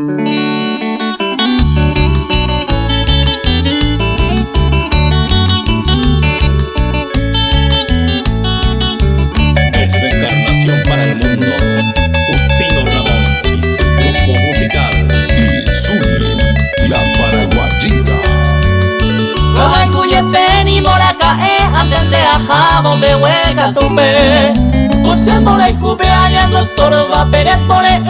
Desde Encarnación para el mundo, Justino Ramón y su grupo musical Izuli, la paraguayita. Rogai kuyepeni morakae Andende ajabo me hueca tupe Use mole kube aliando storva pere pone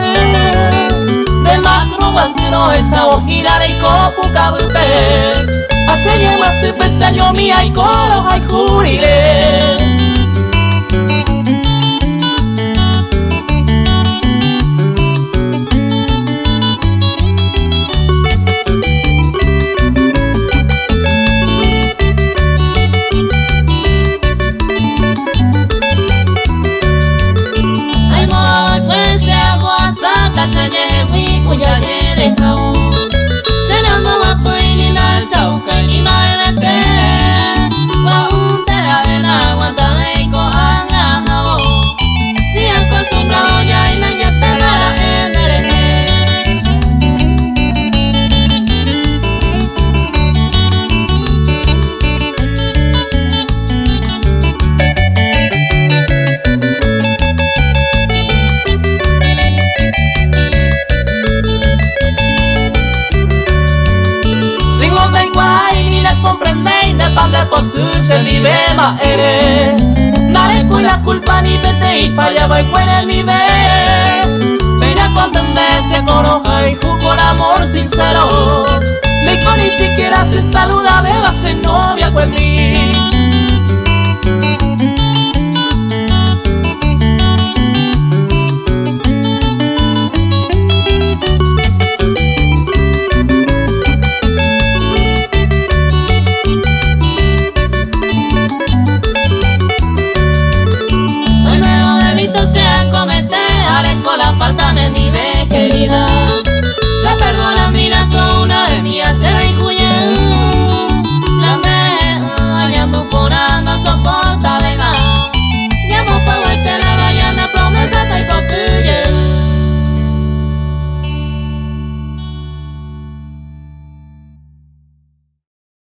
De más robasiro esa ojira y copu kabupe Hace lleva se pesaño mi ay coro ay jurire se vive ma ere Nare cui la culpa ni vete y fallaba y fuera el nivel Pero cuando se conoja y con amor sincero Ni con ni siquiera se saluda, beba se novia con mí